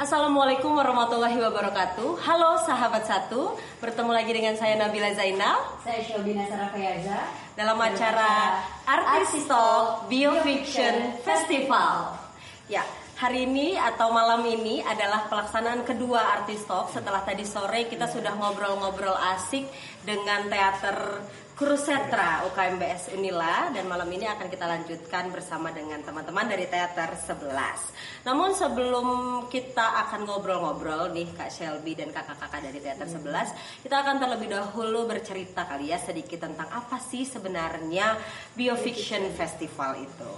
Assalamualaikum warahmatullahi wabarakatuh. Halo sahabat satu, bertemu lagi dengan saya Nabila Zainal. Saya Shelby Nasara Fayaza Dalam acara Artis Talk Biofiction Festival. Ya, hari ini atau malam ini adalah pelaksanaan kedua Artis Talk. Setelah tadi sore kita sudah ngobrol-ngobrol asik dengan teater Kurusetra UKMBS Unila, dan malam ini akan kita lanjutkan bersama dengan teman-teman dari Teater 11. Namun sebelum kita akan ngobrol-ngobrol nih Kak Shelby dan kakak-kakak dari Teater 11, kita akan terlebih dahulu bercerita kali ya sedikit tentang apa sih sebenarnya Biofiction Festival itu.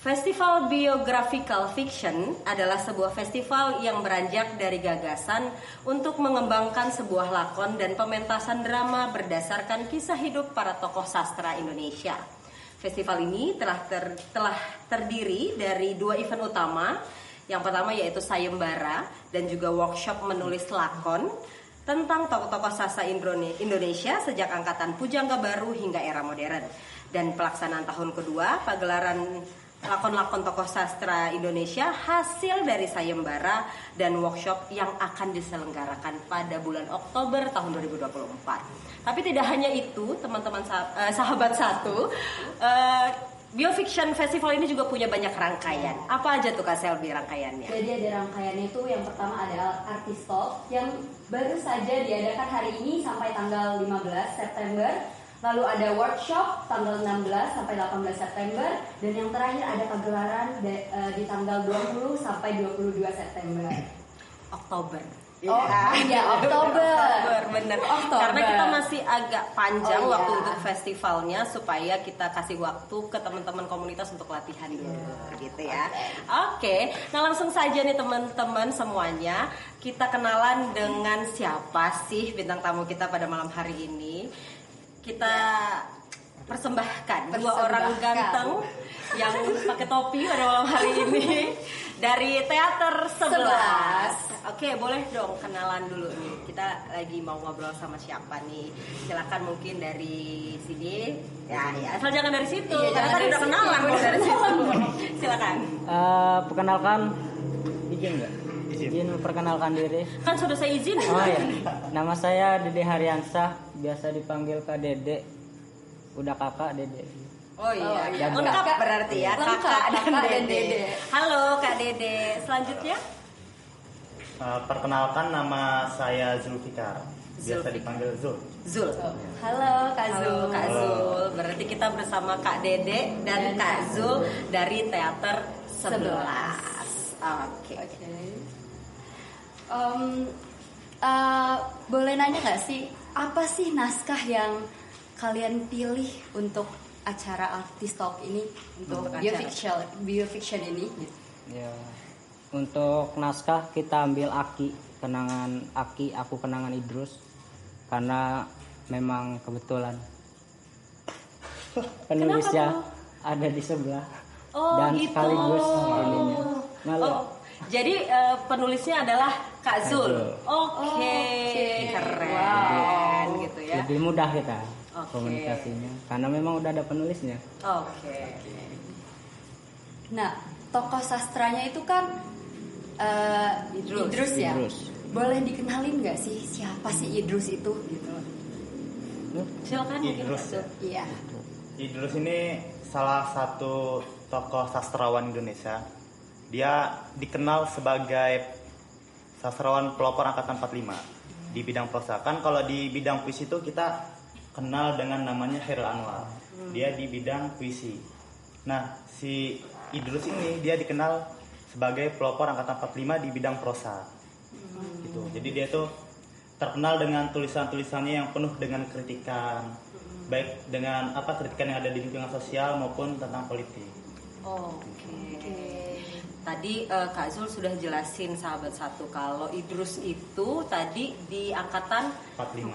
Festival Biographical Fiction adalah sebuah festival yang beranjak dari gagasan untuk mengembangkan sebuah lakon dan pementasan drama berdasarkan kisah hidup para tokoh sastra Indonesia. Festival ini telah terdiri dari dua event utama. Yang pertama yaitu sayembara dan juga workshop menulis lakon tentang tokoh-tokoh sastra Indonesia sejak angkatan Pujangga Baru hingga era modern. Dan pelaksanaan tahun kedua, pagelaran lakon-lakon tokoh sastra Indonesia hasil dari sayembara dan workshop yang akan diselenggarakan pada bulan Oktober tahun 2024. Tapi tidak hanya itu, teman-teman sahabat satu, Biofiction Festival ini juga punya banyak rangkaian. Apa aja tuh Kak Selby rangkaiannya? Jadi ada rangkaiannya itu yang pertama adalah Artis Talk yang baru saja diadakan hari ini sampai tanggal 15 September. Lalu ada workshop tanggal 16 sampai 18 September, dan yang terakhir ada pagelaran di tanggal 20 sampai 22 September. Oktober. Oktober, bener. Oktober. Karena kita masih agak panjang waktu iya. untuk festivalnya, supaya kita kasih waktu ke teman-teman komunitas untuk latihan dulu, gitu ya. Oke. Nah langsung saja nih teman-teman semuanya, kita kenalan dengan siapa sih bintang tamu kita pada malam hari ini. Kita persembahkan dua orang ganteng yang pakai topi pada malam hari ini dari Teater 11. Oke, boleh dong kenalan dulu nih. Kita lagi mau ngobrol sama siapa nih? Silakan mungkin dari sini. Ya, asal jangan dari situ. Karena tadi udah kenalan kok dari situ. Silakan. Perkenalkan, izin nggak? Izin memperkenalkan diri. Kan sudah saya izin. Oh ya, nama saya Dede Haryansah, biasa dipanggil Kak Dede. Udah kakak Dede. Oh iya, iya. lengkap berarti ya, Lengkap, kakak dan dan Dede. Dede. Halo Kak Dede, selanjutnya? Perkenalkan, nama saya Zulfikar, biasa dipanggil Zul. Zul. Halo Kak Zul. Halo Kak Zul. Berarti kita bersama Kak Dede dan Kak Zul dari Teater 11. Oke. Boleh nanya nggak sih, apa sih naskah yang kalian pilih untuk acara Artis Talk ini, untuk biofiction ini? Ya, untuk naskah kita ambil aku kenangan Idrus, karena memang kebetulan penulisnya ada di sebelah dan gitu. sekaligus ininya. Jadi penulisnya adalah Kak Zul. Oke. Keren gitu ya. Lebih mudah kita komunikasinya, karena memang udah ada penulisnya. Oke. Nah, tokoh sastranya itu kan Idrus ya. Idrus. Boleh dikenalin nggak sih siapa sih Idrus itu gitu? Silakan mungkin Idrus. Kak Zul. Iya. Idrus ini salah satu tokoh sastrawan Indonesia. Dia dikenal sebagai sastrawan pelopor angkatan 45 di bidang prosa. Kan kalau di bidang puisi itu kita kenal dengan namanya Khairul Anwar. Dia di bidang puisi. Nah, si Idrus ini dia dikenal sebagai pelopor angkatan 45 di bidang prosa. Gitu. Jadi dia tuh terkenal dengan tulisan-tulisannya yang penuh dengan kritikan, baik dengan kritikan yang ada di lingkungan sosial maupun tentang politik. Oke. Tadi Kak Zul sudah jelasin sahabat satu kalau Idrus itu tadi di angkatan 45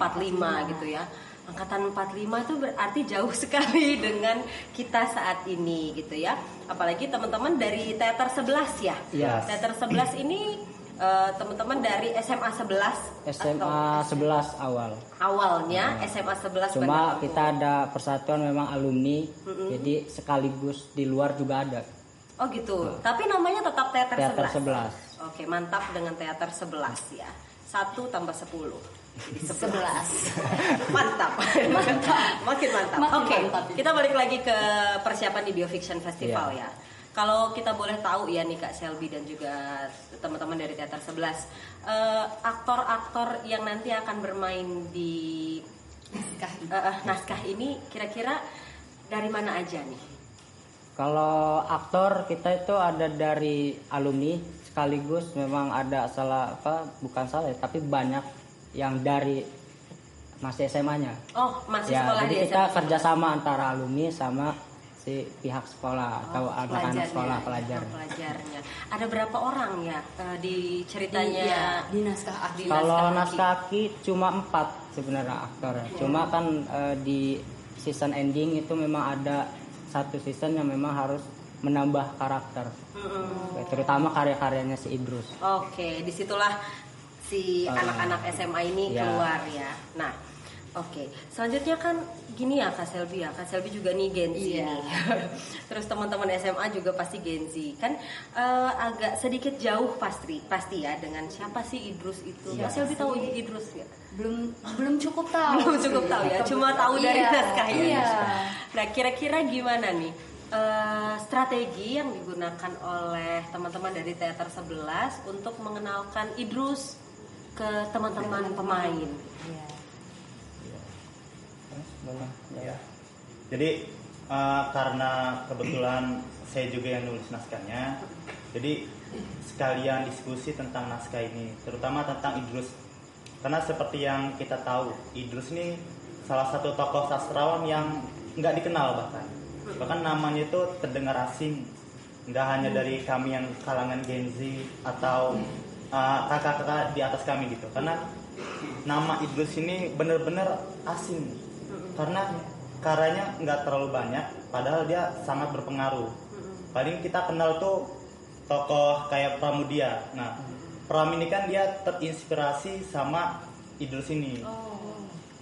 gitu ya. Angkatan 45 itu berarti jauh sekali dengan kita saat ini gitu ya. Apalagi teman-teman dari Teater 11 ya. Yes. Teater 11 ini teman-teman dari SMA 11 SMA 11 awalnya SMA 11 cuma Bandar kita ada persatuan memang alumni, jadi sekaligus di luar juga ada. Oh gitu. Tapi namanya tetap teater, Teater 11. 11. Oke, mantap dengan teater 11 ya. 1 tambah 10. Jadi 11. 11. Mantap. Makin mantap. Makin Oke, mantap. kita balik lagi ke persiapan di Biofiction Festival ya. Kalau kita boleh tahu ya nih Kak Selby dan juga teman-teman dari Teater 11, aktor-aktor yang nanti akan bermain di naskah ini kira-kira dari mana aja nih? Kalau aktor kita itu ada dari alumni, sekaligus memang ada bukan salah ya, tapi banyak yang dari masih SMA-nya. Oh, masih Ya, sekolah jadi di kita SMA. kerjasama antara alumni sama si pihak sekolah atau anak-anak sekolah pelajarnya. Ada berapa orang ya di ceritanya? Di naskah Aki. Kalau naskah Aki cuma 4 sebenarnya aktor. Cuma kan di season ending itu memang ada satu season yang memang harus menambah karakter, terutama karya-karyanya si Idrus. Oke, disitulah si anak-anak SMA ini keluar ya. Nah, oke. Selanjutnya kan gini ya Kak Selby ya. Kak Selby juga nih Gen Z nih. Terus teman-teman SMA juga pasti Gen Z. Kan agak sedikit jauh pasti ya dengan siapa sih Idrus itu. Kak Selby tahu Idrus nggak? Belum cukup tahu. Belum cukup tahu ya. Cuma tahu dari naskah ini. Iya. Nah, kira-kira gimana nih strategi yang digunakan oleh teman-teman dari Teater 11 untuk mengenalkan Idrus ke teman-teman pemain? Ya. Jadi karena kebetulan saya juga yang nulis naskahnya, jadi sekalian diskusi tentang naskah ini, terutama tentang Idrus. Karena seperti yang kita tahu, Idrus ini salah satu tokoh sastrawan yang nggak dikenal bahkan namanya itu terdengar asing, nggak hanya dari kami yang kalangan Gen Z atau kakak-kakak di atas kami gitu. Karena nama Idrus ini benar-benar asing. Karena karyanya nggak terlalu banyak, padahal dia sangat berpengaruh. Paling kita kenal tuh tokoh kayak Pramudia. Nah, Pram ini kan dia terinspirasi sama Idrus ini,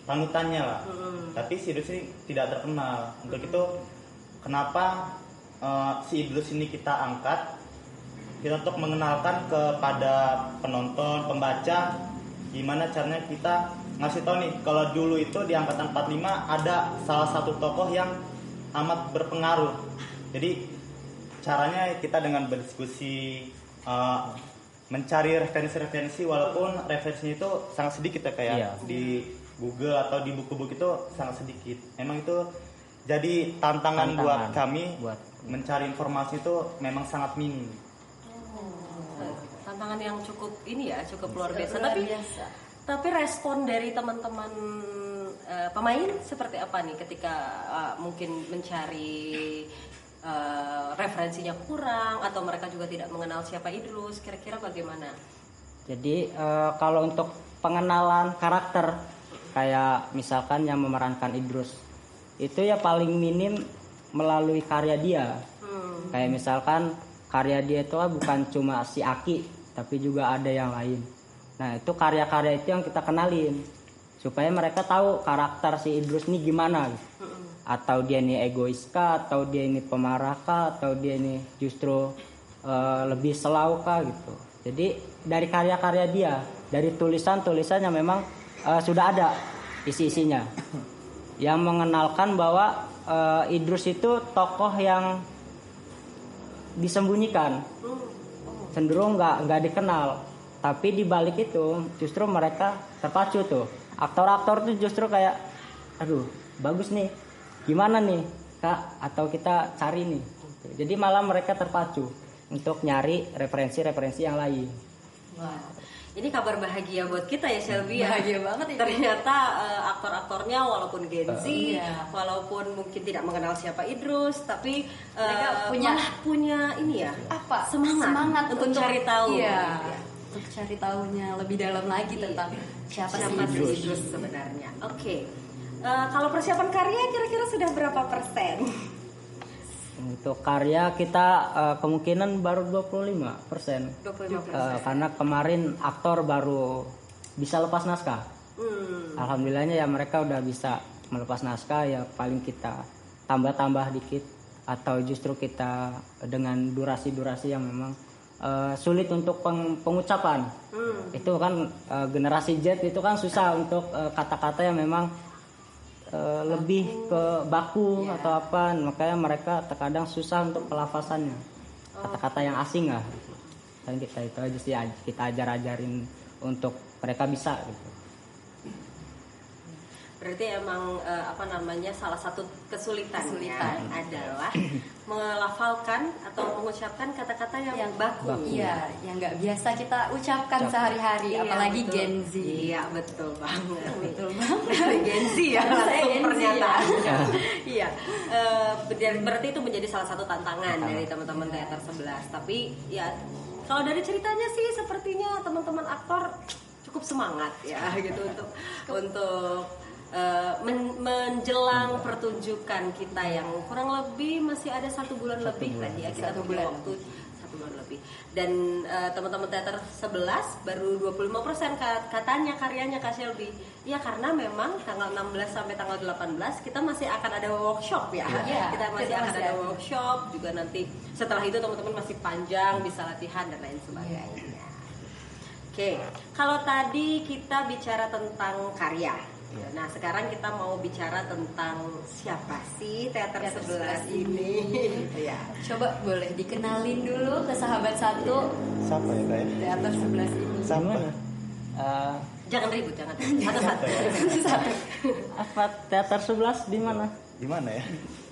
panutannya lah. Tapi si Idrus ini tidak terkenal. Untuk itu, kenapa si Idrus ini kita angkat? Kita untuk mengenalkan kepada penonton, pembaca, gimana caranya kita ngasih tahu nih kalau dulu itu di angkatan 45 ada salah satu tokoh yang amat berpengaruh. Jadi caranya kita dengan berdiskusi, mencari referensi-referensi, walaupun referensinya itu sangat sedikit ya kayak di Google atau di buku-buku itu sangat sedikit. Memang itu jadi tantangan buat kami mencari informasi itu memang sangat minim. Tantangan yang cukup ini ya, cukup luar biasa. Tapi respon dari teman-teman pemain seperti apa nih ketika mungkin mencari referensinya kurang atau mereka juga tidak mengenal siapa Idrus, kira-kira bagaimana? Jadi kalau untuk pengenalan karakter kayak misalkan yang memerankan Idrus itu ya paling minim melalui karya dia. Kayak misalkan karya dia itu bukan cuma si Aki, tapi juga ada yang lain. Nah, itu karya-karya itu yang kita kenalin supaya mereka tahu karakter si Idrus ini gimana. Atau dia ini egois kah, atau dia ini pemarah kah, atau dia ini justru lebih selau kah gitu. Jadi dari karya-karya dia, dari tulisan-tulisan yang memang sudah ada isi-isinya yang mengenalkan bahwa Idrus itu tokoh yang disembunyikan, cenderung nggak dikenal. Tapi di balik itu justru mereka terpacu tuh. Aktor-aktor tuh justru kayak, aduh bagus nih, gimana nih Kak, atau kita cari nih. Jadi malah mereka terpacu untuk nyari referensi-referensi yang lain. Wah, ini kabar bahagia buat kita ya Selby ya. Bahagia banget ini. Ternyata aktor-aktornya walaupun Gen Z, walaupun mungkin tidak mengenal siapa Idrus, tapi mereka punya ini ya, semangat untuk cari tahu. Iya. Untuk cari tahunya lebih dalam lagi tentang siapa sih Idrus sebenarnya. Oke. Kalau persiapan karya kira-kira sudah berapa persen? Untuk karya kita kemungkinan baru 25%. 25%. Karena kemarin aktor baru bisa lepas naskah. Alhamdulillahnya ya mereka udah bisa melepas naskah, ya paling kita tambah-tambah dikit atau justru kita dengan durasi-durasi yang memang sulit untuk pengucapan. Itu kan generasi Z itu kan susah untuk kata-kata yang memang lebih ke baku atau apa, makanya mereka terkadang susah untuk pelafasannya, kata-kata yang asing lah. Dan kita itu aja sih kita ajarin untuk mereka bisa gitu. Berarti emang salah satu kesulitannya adalah melafalkan atau mengucapkan kata-kata yang baku. Iya, yang nggak biasa kita ucapkan sehari-hari, apalagi betul. Gen Z. Iya, betul banget. Betul banget. Dari Gen Z ya, Saya langsung Gen Z, pernyataannya. Iya, berarti itu menjadi salah satu tantangan dari teman-teman teater 11. Tapi ya kalau dari ceritanya sih sepertinya teman-teman aktor cukup semangat ya gitu untuk menjelang pertunjukan kita yang kurang lebih masih ada 1 bulan lebih tadi ya, kita punya waktu 1 bulan lebih. Dan teman-teman teater 11 baru 25% katanya karyanya Kak Shelby. Ya karena memang tanggal 16 sampai tanggal 18 kita masih akan ada workshop ya. Kita masih akan ada workshop juga, nanti setelah itu teman-teman masih panjang bisa latihan dan lain sebagainya. Oke, kalau tadi kita bicara tentang karya. Nah, sekarang kita mau bicara tentang siapa sih teater 11 ini. Ya. Coba boleh dikenalin dulu ke sahabat satu Siapa ya, Kak? teater 11 ini. Siapa? Jangan ribut, jangan. Satu-satu. Apa teater 11 di mana? Di mana ya?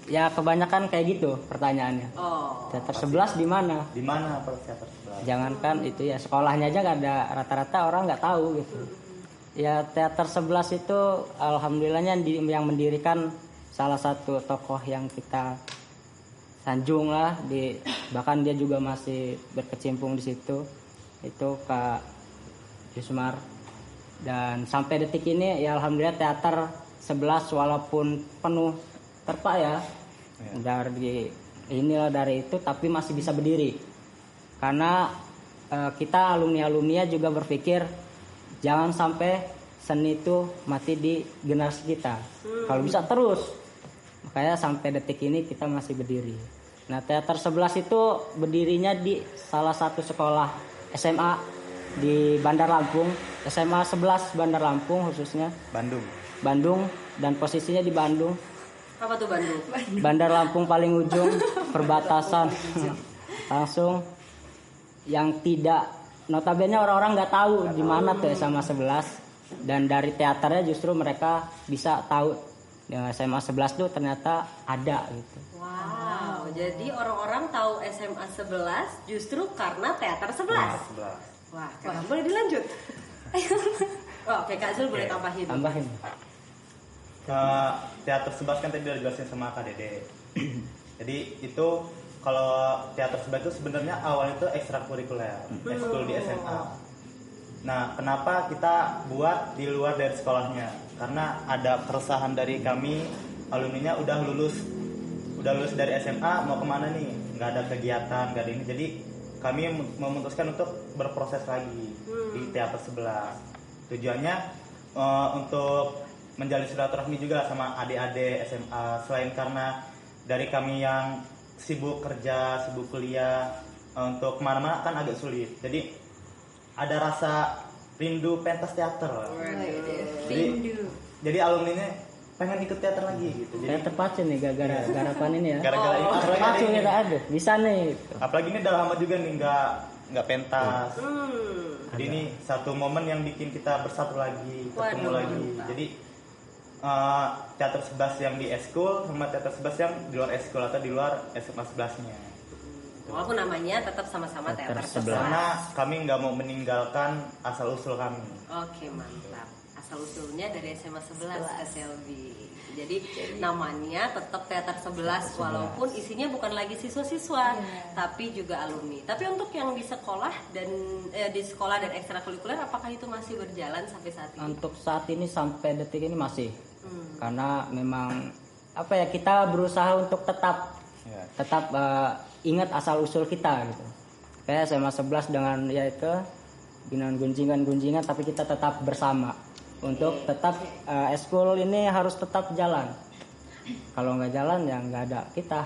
Ya kebanyakan kayak gitu pertanyaannya. Oh. Teater 11 di mana? Di mana teater 11? Jangankan itu ya, sekolahnya aja nggak ada, rata-rata orang nggak tahu gitu. Ya teater 11 itu alhamdulillahnya yang mendirikan salah satu tokoh yang kita sanjung lah, bahkan dia juga masih berkecimpung di situ, itu Kak Yusmar. Dan sampai detik ini ya alhamdulillah teater 11 walaupun penuh terpa ya dari itu tapi masih bisa berdiri karena kita alumni juga berpikir jangan sampai seni itu mati di generasi kita. Kalau bisa terus. Makanya sampai detik ini kita masih berdiri. Nah, teater 11 itu berdirinya di salah satu sekolah SMA di Bandar Lampung, SMA 11 Bandar Lampung khususnya. Bandung dan posisinya di Bandung. Apa tuh Bandung? Bandar Lampung paling ujung, perbatasan. Langsung yang tidak notabene orang-orang nggak tahu di mana tuh SMA 11, dan dari teaternya justru mereka bisa tahu ya, SMA 11 tuh ternyata ada gitu. Wow, jadi orang-orang tahu SMA 11 justru karena teater 11. Wah, boleh dilanjut. Oke, Kak Zul boleh tambahin. Ke teater 11 kan tadi udah jelasin sama Kak Dede. Jadi itu kalau teater 11 itu sebenarnya awalnya itu ekstrakurikuler, ekskul di SMA. Nah, kenapa kita buat di luar dari sekolahnya? Karena ada keresahan dari kami, alumninya udah lulus dari SMA, mau kemana nih? Nggak ada kegiatan, nggak ada ini. Jadi kami memutuskan untuk berproses lagi di teater 11. Tujuannya untuk menjalin silaturahmi juga sama adik-adik SMA. Selain karena dari kami yang sibuk kerja, sibuk kuliah, untuk kemana-mana kan agak sulit. Jadi ada rasa rindu pentas teater. Jadi alumninya pengen ikut teater lagi gitu. Jadi terpacu nih gara-gara garapan ini ya. Gara-gara ini terpacu kita ada. Bisa nih. Apalagi ini udah lama juga nih nggak pentas. Jadi ini satu momen yang bikin kita bersatu lagi, ketemu lagi. Jadi teater 11 yang di eskul sama teater 11 yang di luar eskul atau di luar SMA 11-nya. Walaupun namanya tetap sama-sama teater 11. Karena kami nggak mau meninggalkan asal usul kami. Oke, mantap. Asal usulnya dari SMA 11 SLB. Jadi namanya tetap teater 11 walaupun isinya bukan lagi siswa-siswa tapi juga alumni. Tapi untuk yang di sekolah dan ekstrakurikuler apakah itu masih berjalan sampai saat ini? Untuk saat ini sampai detik ini masih. Karena memang kita berusaha untuk tetap ingat asal usul kita gitu. Kayak SMA 11 dengan gunjingan tapi kita tetap bersama. Untuk tetap eskul ini harus tetap jalan. Kalau nggak jalan ya nggak ada kita.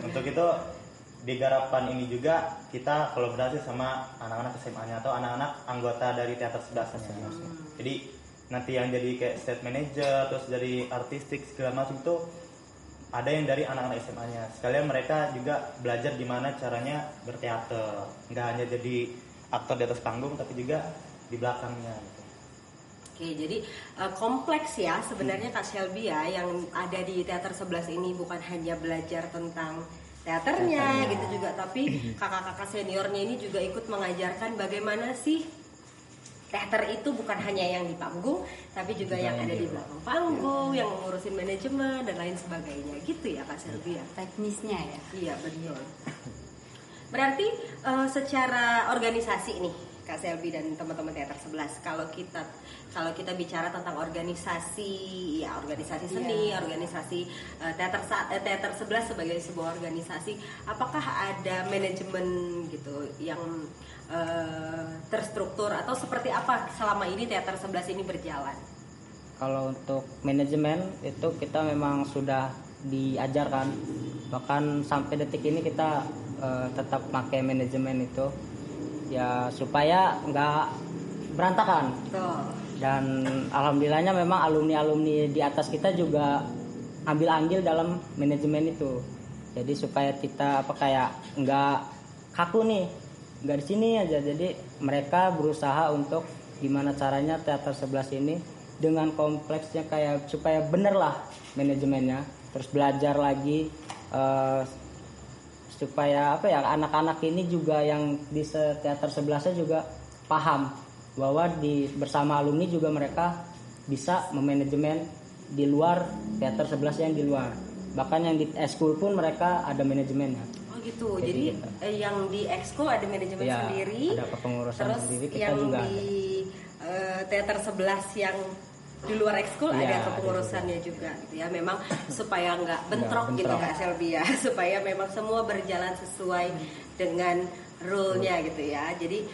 Untuk itu di garapan ini juga kita kolaborasi sama anak-anak SMA-nya atau anak-anak anggota dari teater 11-nya. Jadi nanti yang jadi kayak stage manager, terus jadi artistik segala macam itu ada yang dari anak-anak SMA-nya. Sekalian mereka juga belajar gimana caranya berteater. Nggak hanya jadi aktor di atas panggung, tapi juga di belakangnya. Gitu. Oke, jadi kompleks ya sebenarnya Kak Shelby ya, yang ada di teater 11 ini bukan hanya belajar tentang teaternya gitu juga, tapi kakak-kakak seniornya ini juga ikut mengajarkan bagaimana sih teater itu bukan hanya yang di panggung, tapi juga yang ada di belakang panggung, yang ngurusin manajemen dan lain sebagainya gitu ya Kak Shelby ya. Teknisnya ya. Iya betul. Berarti secara organisasi nih Kak Shelby dan teman-teman teater 11, kalau kita bicara tentang organisasi, ya organisasi seni, organisasi teater 11 sebagai sebuah organisasi, apakah ada manajemen gitu yang terstruktur atau seperti apa selama ini teater 11 ini berjalan? Kalau untuk manajemen itu kita memang sudah diajarkan, bahkan sampai detik ini kita tetap pakai manajemen itu ya supaya nggak berantakan. Dan alhamdulillahnya memang alumni di atas kita juga ambil dalam manajemen itu. Jadi supaya kita kayak nggak kaku nih, nggak di sini aja. Jadi mereka berusaha untuk gimana caranya teater 11 ini dengan kompleksnya kayak supaya bener lah manajemennya. Terus belajar lagi supaya anak-anak ini juga yang di teater 11-nya juga paham bahwa bersama alumni juga mereka bisa memanajemen di luar teater 11 yang di luar. Bahkan yang di ekskul pun mereka ada manajemennya. Oh gitu. Jadi yang di ekskul ada manajemen sendiri. Ada kepengurusan terus sendiri, kita yang juga di teater 11 yang di luar ekskul ada kepengurusannya juga gitu ya. Memang supaya nggak bentrok gitu Kak Shelby ya, supaya memang semua berjalan sesuai dengan rule-nya gitu ya. Jadi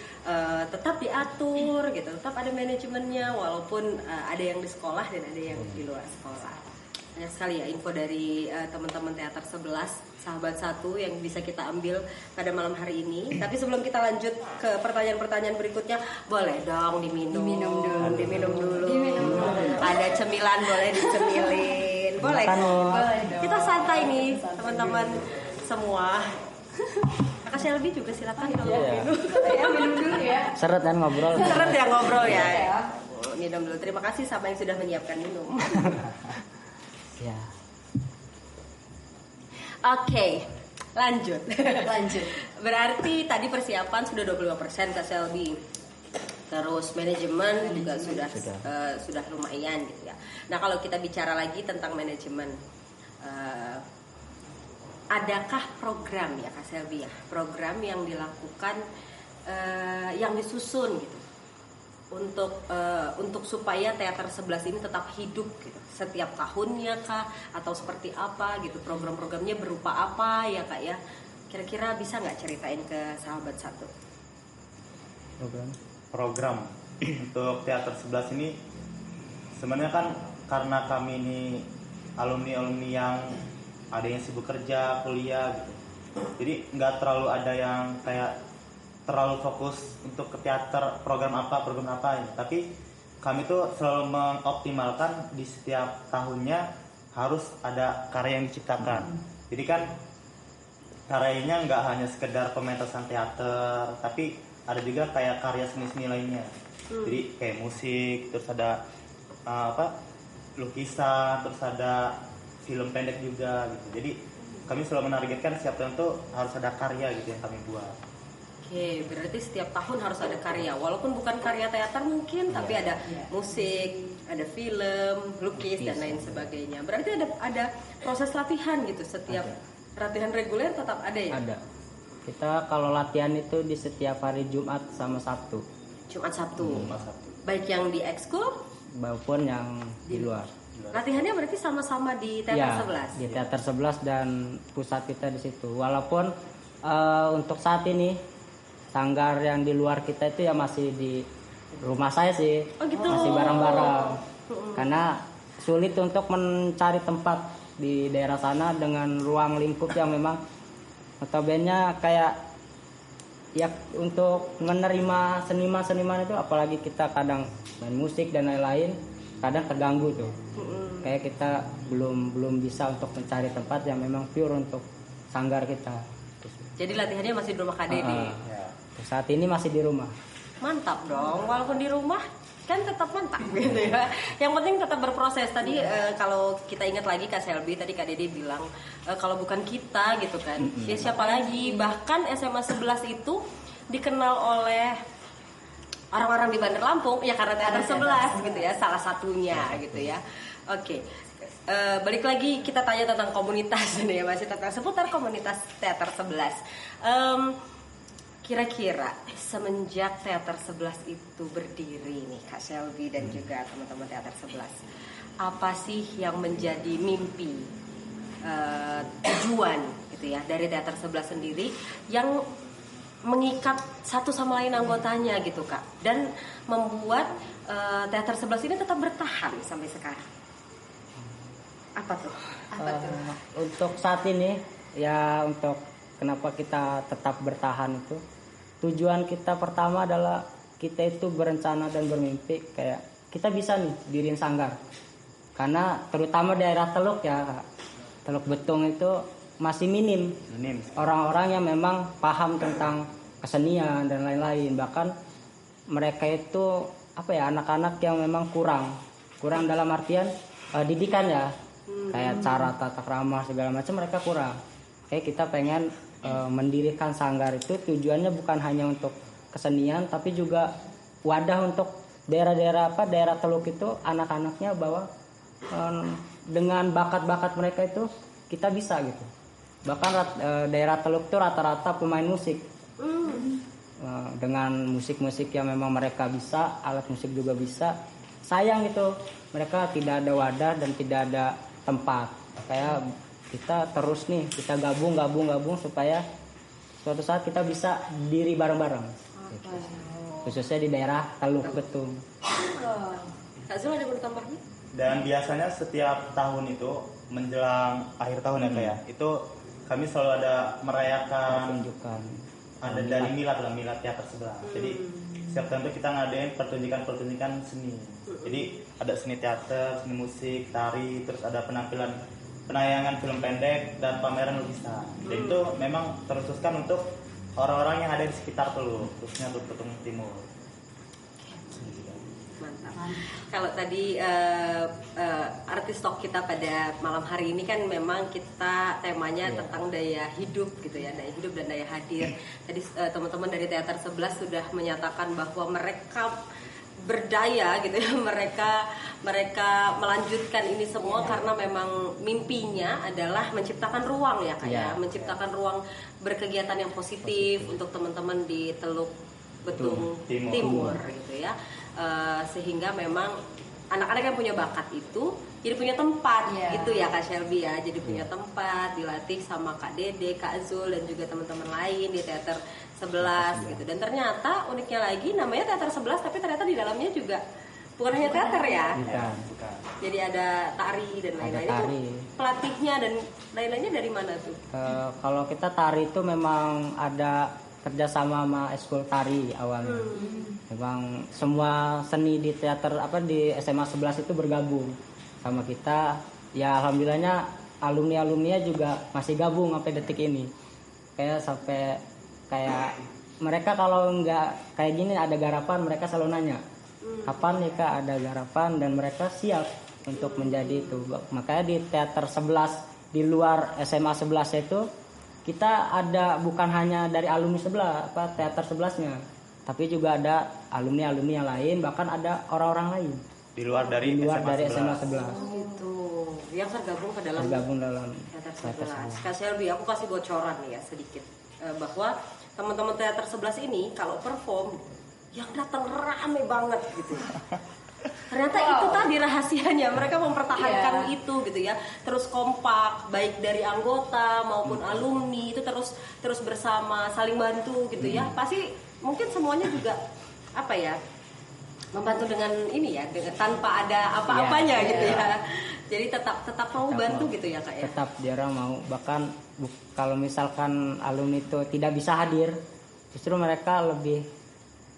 tetap diatur gitu, tetap ada manajemennya walaupun ada yang di sekolah dan ada yang di luar sekolah. Banyak sekali ya info dari teman-teman teater 11 sahabat satu yang bisa kita ambil pada malam hari ini. Tapi sebelum kita lanjut ke pertanyaan-pertanyaan berikutnya, boleh dong diminum dulu. Ada cemilan boleh dicemilin. Boleh. Kita santai nih teman-teman semua. Kak Shelby juga silakan kalau minum. Ya, minum dulu ya. seret kan ngobrol. Seret ya ngobrol ya. Minum dulu. Terima kasih sama yang sudah menyiapkan minum. Ya. Oke, lanjut. Lanjut. Berarti tadi persiapan sudah 25% Kak Shelby. Terus manajemen juga sudah lumayan gitu ya. Nah, kalau kita bicara lagi tentang manajemen, adakah program ya Kak Shelby ya? Program yang dilakukan yang disusun gitu untuk supaya teater 11 ini tetap hidup gitu. Setiap tahunnya kah atau seperti apa gitu, program-programnya berupa apa ya Kak ya? Kira-kira bisa nggak ceritain ke sahabat satu? Program untuk teater 11 ini sebenarnya kan karena kami ini alumni yang ada yang sibuk kerja, kuliah gitu. Jadi nggak terlalu ada yang kayak terlalu fokus untuk ke teater program apa ini. Tapi kami tuh selalu mengoptimalkan di setiap tahunnya harus ada karya yang diciptakan. Jadi kan karyanya nggak hanya sekedar pementasan teater, tapi ada juga kayak karya seni-seni lainnya. Jadi kayak musik, terus ada lukisan, terus ada film pendek juga gitu. Jadi kami selalu menargetkan setiap tahun tuh harus ada karya gitu yang kami buat. Oke, berarti setiap tahun harus ada karya, walaupun bukan karya teater mungkin, tapi ada musik, ada film, lukis dan lain sebagainya. Berarti ada proses latihan gitu setiap latihan reguler tetap ada ya? Ada. Kita kalau latihan itu di setiap hari Jumat sama Sabtu. Jumat Sabtu. Baik yang di ekskul maupun yang di luar. Latihannya berarti sama-sama di teater 11. Di teater 11 dan pusat kita di situ. Walaupun untuk saat ini sanggar yang di luar kita itu ya masih di rumah saya sih. Oh gitu. Masih bareng-bareng. Karena sulit untuk mencari tempat di daerah sana dengan ruang lingkup yang memang notabene kayak ya untuk menerima seniman-seniman itu, apalagi kita kadang main musik dan lain-lain kadang terganggu tuh. Kayak kita belum bisa untuk mencari tempat yang memang pure untuk sanggar kita. Jadi latihannya masih di rumah Kak Dede. Saat ini masih di rumah. Mantap dong, walaupun di rumah kan tetap mantap gitu ya. Yang penting tetap berproses. Tadi kalau kita ingat lagi Kak Selby, tadi Kak Dede bilang kalau bukan kita gitu kan, ya siapa lagi. Bahkan SMA 11 itu dikenal oleh orang-orang di Bandar Lampung ya karena teater 11 gitu ya, salah satunya gitu ya. Oke. Balik lagi kita tanya tentang komunitas nih ya, masih tentang seputar komunitas teater 11. Kira-kira semenjak teater 11 itu berdiri nih Kak Selby dan juga teman-teman teater 11, apa sih yang menjadi mimpi, tujuan gitu ya dari teater 11 sendiri yang mengikat satu sama lain anggotanya gitu Kak, dan membuat teater 11 ini tetap bertahan sampai sekarang? Apa tuh? Untuk saat ini ya, untuk kenapa kita tetap bertahan itu, tujuan kita pertama adalah kita itu berencana dan bermimpi kayak kita bisa nih diriin sanggar. Karena terutama daerah Teluk ya, Teluk Betung itu masih minim orang-orang yang memang paham tentang kesenian dan lain-lain. Bahkan mereka itu apa ya, anak-anak yang memang kurang dalam artian didikan ya, kayak cara tata krama segala macam mereka kurang. Kayak kita pengen mendirikan sanggar itu tujuannya bukan hanya untuk kesenian tapi juga wadah untuk daerah-daerah Teluk itu, anak-anaknya bahwa dengan bakat-bakat mereka itu kita bisa gitu. Bahkan daerah Teluk itu rata-rata pemain musik. Dengan musik-musik yang memang mereka bisa, alat musik juga bisa. Sayang gitu mereka tidak ada wadah dan tidak ada tempat. Kayak kita terus nih kita gabung supaya suatu saat kita bisa diri bareng-bareng. Gitu. Khususnya di daerah Teluk Betung. Kak Zul ada mau tambahnya? Dan biasanya setiap tahun itu menjelang akhir tahun ya Kak ya, itu kami selalu ada merayakan Tunjukkan. Ada dari milad teater 11. Jadi setiap tahun itu kita ngadain pertunjukan seni. Jadi ada seni teater, seni musik, tari, terus ada penayangan film pendek dan pameran lukisan. Dan itu memang terkhususkan untuk orang-orang yang ada di sekitar Teluk, khususnya untuk Betung Timur. Mantap. Kalau tadi artis talk kita pada malam hari ini kan memang kita temanya tentang daya hidup gitu ya, daya hidup dan daya hadir. Tadi teman-teman dari teater 11 sudah menyatakan bahwa mereka berdaya gitu ya, mereka melanjutkan ini semua karena memang mimpinya adalah menciptakan ruang ya kayak menciptakan ruang berkegiatan yang positif untuk teman-teman di Teluk Betung Timur gitu ya. Sehingga memang anak-anak yang punya bakat itu jadi punya tempat gitu ya Kak Selby ya, jadi punya tempat dilatih sama Kak Dede, Kak Zul dan juga teman-teman lain di teater 11 gitu. Dan ternyata uniknya lagi namanya teater 11 tapi ternyata di dalamnya juga bukan hanya teater ya. Bukan. Jadi ada tari dan lain-lain. Itu pelatihnya dan lain-lainnya dari mana tuh? Kalau kita tari itu memang ada kerjasama sama eskul tari awalnya. Memang semua seni di teater di SMA 11 itu bergabung sama kita. Ya alhamdulillahnya alumni-alumninya juga masih gabung sampai detik ini. Kayak mereka kalau nggak kayak gini ada garapan mereka selalu nanya kapan nih Kak ada garapan, dan mereka siap untuk menjadi itu. Makanya di teater 11 di luar SMA 11 itu kita ada bukan hanya dari alumni teater 11-nya, tapi juga ada alumni-alumni yang lain, bahkan ada orang-orang lain di luar dari SMA 11. Itu yang tergabung ke dalam teater 11. Kak Selby, aku kasih bocoran nih ya sedikit bahwa teman-teman teater 11 ini kalau perform yang datang rame banget gitu. Ternyata itu tadi rahasianya, mereka mempertahankan itu gitu ya. Terus kompak baik dari anggota maupun alumni itu terus bersama saling bantu gitu ya. Pasti mungkin semuanya juga membantu dengan ini ya, dengan tanpa ada apa-apanya gitu ya. Jadi tetap mau bantu gitu ya Kak ya? Tetap dia orang mau, bahkan kalau misalkan alumni itu tidak bisa hadir, justru mereka lebih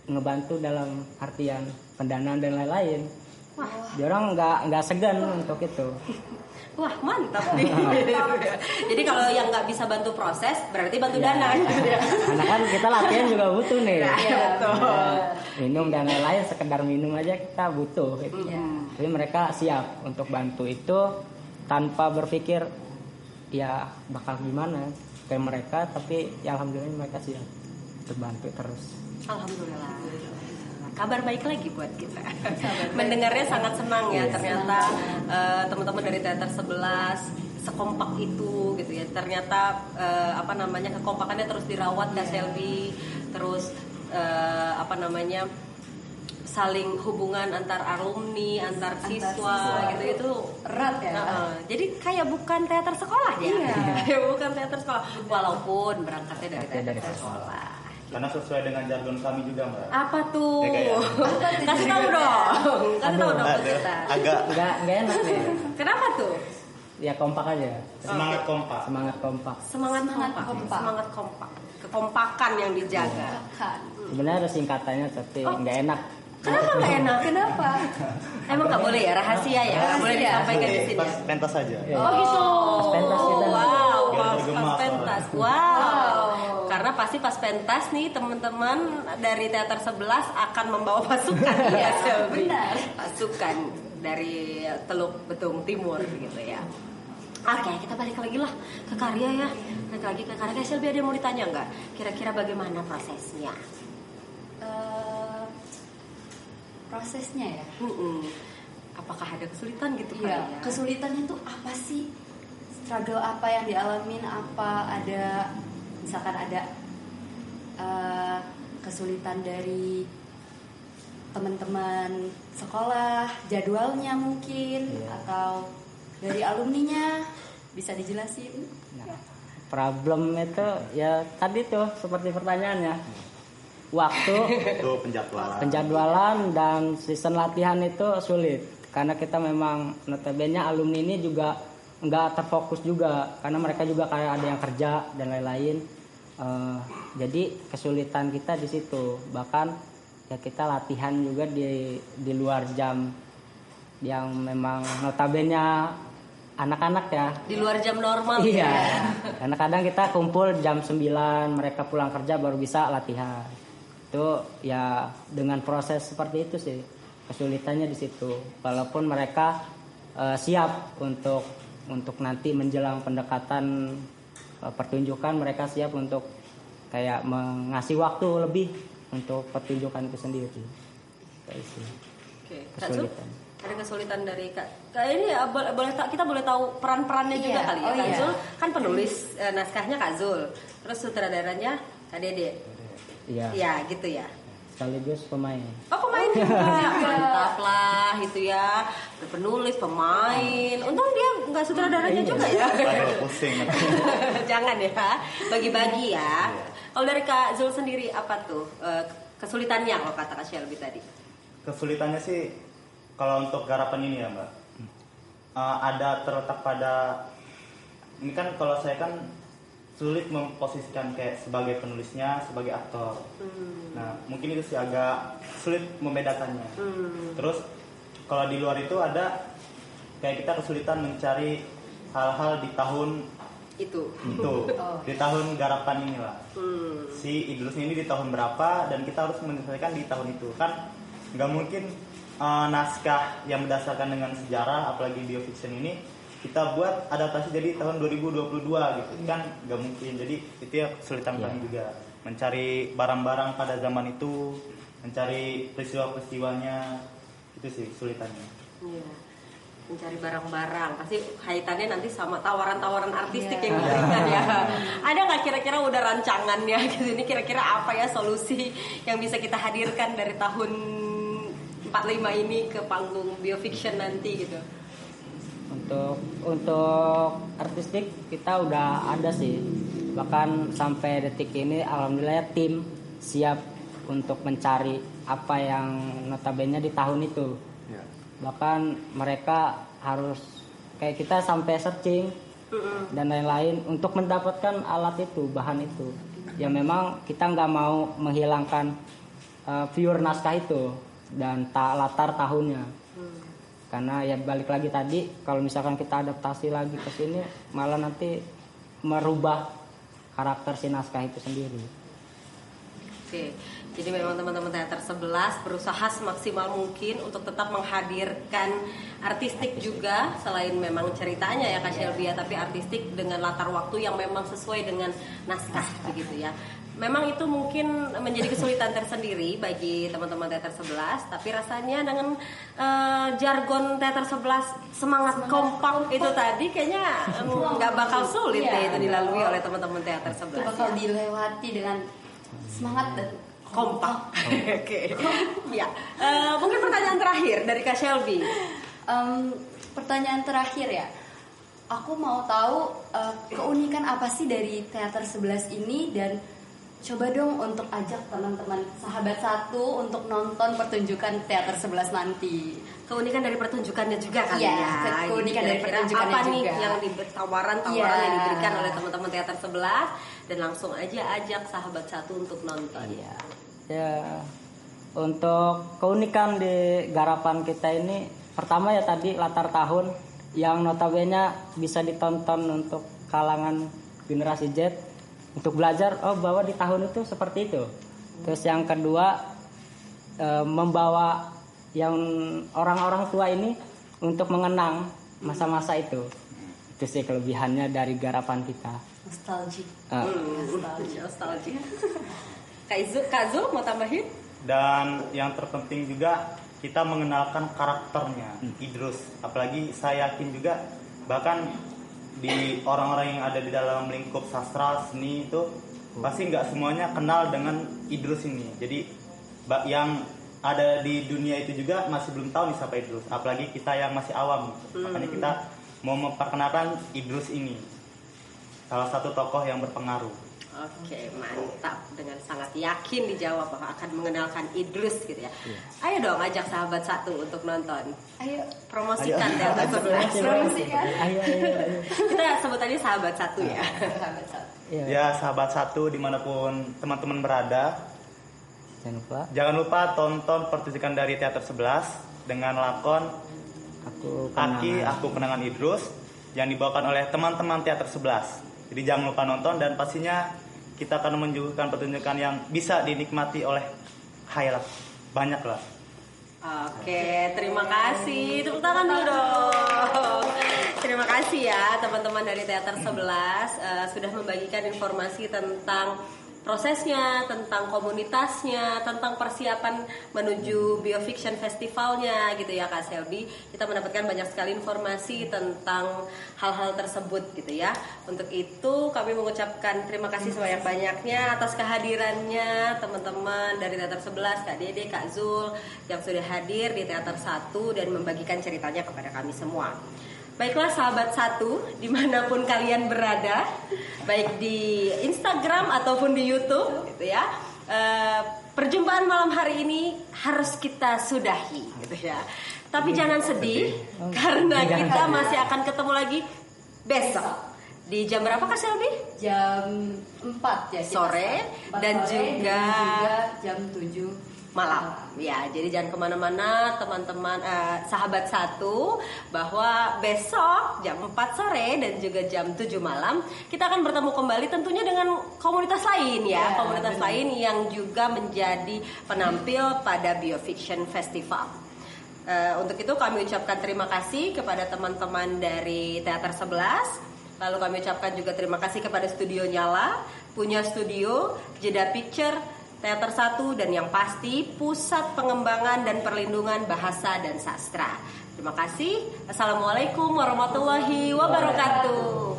ngebantu dalam artian pendanaan dan lain-lain. Wah, dia orang nggak segan untuk itu. Wah mantap nih. Jadi kalau yang nggak bisa bantu proses berarti bantu dana. Karena kan kita latihan juga butuh nih. Iya betul. Minum dan lain-lain, sekedar minum aja kita butuh. Gitu. Tapi mereka siap untuk bantu itu tanpa berpikir ya bakal gimana kayak mereka, tapi ya alhamdulillah mereka siap terbantu terus. Alhamdulillah. Kabar baik lagi buat kita. Mendengarnya sangat senang ya, ternyata teman-teman dari Teater 11 sekompak itu gitu ya. Ternyata kekompakannya terus dirawat Kak Selby, terus saling hubungan antar alumni, antar siswa gitu itu erat ya. Jadi kayak bukan teater sekolah ya. Iya. Bukan teater sekolah walaupun berangkatnya dari teater sekolah. Karena sesuai dengan jargon kami juga Mbak. Apa tuh? Ya, Kasih tahu dong. Kasih tahu dong ke kita. Agak Nggak enak nih. Kenapa tuh? Ya kompak aja. semangat kompak. Semangat kompak. Semangat kompak. Kekompakan yang dijaga. Sebenarnya ada singkatannya tapi nggak enak. Kenapa nggak enak? Kenapa? Emang nggak boleh ya, rahasia ya, nggak boleh disampaikan di sini. Pas pentas saja. Oh gitu. Pas pentas kita. Wow, Biar pas bergema pentas. suaranya. Wow. Karena pasti pas pentas nih teman-teman dari Teater 11 akan membawa pasukan ya, Selby. Benar. Pasukan dari Teluk Betung Timur gitu ya. Oke, kita balik lagi lah ke karya ya. Balik lagi ke karya. Selby, ada yang mau ditanya nggak? Kira-kira bagaimana prosesnya? Prosesnya ya. Apakah ada kesulitan gitu Iya, kali ya? kesulitannya tuh apa sih? Struggle apa yang dialamin? Apa ada misalkan ada kesulitan dari teman-teman sekolah, jadwalnya mungkin, atau dari alumninya, bisa dijelasin? Nah, problem itu ya tadi tuh seperti pertanyaannya. Waktu, Itu penjadwalan dan season latihan itu sulit karena kita memang notabene alumni ini juga nggak terfokus juga karena mereka juga kayak ada yang kerja dan lain-lain. Jadi kesulitan kita di situ. Bahkan ya kita latihan juga di luar jam yang memang notabene anak-anak ya. Di luar jam normal Iya. ya. Karena kadang kita kumpul jam 9, mereka pulang kerja baru bisa latihan. Itu ya dengan proses seperti itu sih kesulitannya di situ. Walaupun mereka siap untuk nanti menjelang pendekatan pertunjukan, mereka siap untuk kayak mengasih waktu lebih untuk pertunjukan itu sendiri. Oke, Kak Zul, Kesulitan. ada kesulitan dari Kak ini ya, kita boleh tahu peran-perannya juga kali ya. Kak Zul kan penulis naskahnya Kak Zul, terus sutradaranya Kak Dede. Iya. Iya gitu ya. Sekaligus pemain. Oh pemain juga, mantap lah itu ya. Penulis, pemain. Untung dia nggak sutradaranya juga ya. Aduh, pusing. Jangan ya, bagi-bagi ya. Kalau dari Kak Zul sendiri apa tuh kesulitannya kalau kata Kak Selby tadi? Kesulitannya sih kalau untuk garapan ini ya Mbak, ada terletak pada ini kan kalau saya kan sulit memposisikan kayak sebagai penulisnya, sebagai aktor. Nah, mungkin itu sih agak sulit membedakannya. Terus kalau di luar itu ada kayak kita kesulitan mencari hal-hal di tahun Itu. di tahun garapan inilah. Si Idrus ini di tahun berapa dan kita harus menyelesaikan di tahun itu. Kan nggak mungkin naskah yang berdasarkan dengan sejarah, apalagi biofiction ini kita buat adaptasi jadi tahun 2022 gitu kan nggak mungkin. Jadi itu ya kesulitan kami juga mencari barang-barang pada zaman itu, mencari peristiwa-peristiwanya, itu sih kesulitannya. Iya. Mencari barang-barang pasti kaitannya nanti sama tawaran-tawaran artistik yang diberikan ya. Ada nggak kira-kira udah rancangannya gitu, ini kira-kira apa ya solusi yang bisa kita hadirkan dari tahun 45 ini ke panggung biofiction nanti gitu? Untuk artistik kita udah ada sih, bahkan sampai detik ini alhamdulillah tim siap untuk mencari apa yang notabene di tahun itu. Bahkan mereka harus kayak kita sampai searching dan lain-lain untuk mendapatkan alat itu, bahan itu. Ya memang kita nggak mau menghilangkan pure naskah itu dan latar tahunnya. Karena ya balik lagi tadi, kalau misalkan kita adaptasi lagi ke sini malah nanti merubah karakter si naskah itu sendiri. Oke, jadi memang teman-teman teater 11 berusaha semaksimal mungkin untuk tetap menghadirkan artistik juga, selain memang ceritanya ya Kak Shelby ya, tapi artistik dengan latar waktu yang memang sesuai dengan naskah begitu ya. Memang itu mungkin menjadi kesulitan tersendiri bagi teman-teman teater 11, tapi rasanya dengan jargon teater 11 semangat kompak itu tadi kayaknya nggak bakal sulit ya itu dilalui oleh teman-teman teater 11. Itu bakal dilewati dengan semangat dan kompak. Oke. Ya. Mungkin pertanyaan terakhir dari Kak Shelby. Pertanyaan terakhir ya. Aku mau tahu keunikan apa sih dari teater 11 ini, dan coba dong untuk ajak teman-teman sahabat satu untuk nonton pertunjukan teater 11 nanti. Keunikan dari pertunjukannya juga kali Iya, ya. keunikan dari Kira-kira pertunjukannya apa nih juga. yang tawaran Iya. yang diberikan oleh teman-teman teater 11, dan langsung aja ajak sahabat satu untuk nonton. Iya. Ya, untuk keunikan di garapan kita ini, pertama ya tadi latar tahun yang notabene bisa ditonton untuk kalangan generasi Z untuk belajar bahwa di tahun itu seperti itu. Terus yang kedua, membawa yang orang-orang tua ini untuk mengenang masa-masa itu. Itu sih kelebihannya dari garapan kita. Nostalgia. Nostalgia. Kak Zul mau tambahin? Dan yang terpenting juga kita mengenalkan karakternya Idrus. Apalagi saya yakin juga bahkan di orang-orang yang ada di dalam lingkup sastra seni itu pasti nggak semuanya kenal dengan Idrus ini. Jadi yang ada di dunia itu juga masih belum tahu nih siapa Idrus. Apalagi kita yang masih awam. Makanya kita mau memperkenalkan Idrus ini, salah satu tokoh yang berpengaruh. Oke, mantap. Dengan sangat yakin dijawab bahwa akan mengenalkan Idrus gitu ya. Ayo dong ajak sahabat satu untuk nonton. Ayo Promosikan teater 11. promosikan. Ayo. Kita sebut aja sahabat satu ya. Sahabat satu. Iya. Ya sahabat satu dimanapun teman-teman berada, Jangan lupa tonton pertunjukan dari teater 11 dengan lakon Aki Aku Kenangan Idrus yang dibawakan oleh teman-teman teater 11. Jadi jangan lupa nonton, dan pastinya kita akan menunjukkan pertunjukan yang bisa dinikmati oleh khayal banyak lah. Oke, terima kasih. Tepuk tangan dulu dong. Terima kasih ya teman-teman dari Teater 11 sudah membagikan informasi tentang prosesnya, tentang komunitasnya, tentang persiapan menuju Biofiction Festivalnya gitu ya Kak Shelby. Kita mendapatkan banyak sekali informasi tentang hal-hal tersebut gitu ya. Untuk itu kami mengucapkan terima kasih sebanyak-banyaknya atas kehadirannya teman-teman dari Teater 11, Kak Dede, Kak Zul yang sudah hadir di Teater 1 dan membagikan ceritanya kepada kami semua. Baiklah sahabat satu, dimanapun kalian berada, baik di Instagram ataupun di YouTube, gitu ya. Perjumpaan malam hari ini harus kita sudahi, gitu ya. Tapi jangan sedih, karena kita masih akan ketemu lagi besok. Di jam berapa Kak Shelby? Jam 4 ya. Sore, dan juga jam 7 malam. Ya, jadi jangan kemana-mana teman-teman sahabat satu, bahwa besok jam 4 sore dan juga jam 7 malam kita akan bertemu kembali tentunya dengan komunitas lain ya, komunitas lain yang juga menjadi penampil pada Biofiction Festival. Untuk itu kami ucapkan terima kasih kepada teman-teman dari Teater 11. Lalu kami ucapkan juga terima kasih kepada Studio Nyala, Punya Studio, Jeda Picture, Teater 1, dan yang pasti Pusat Pengembangan dan Perlindungan Bahasa dan Sastra. Terima kasih. Assalamualaikum warahmatullahi wabarakatuh.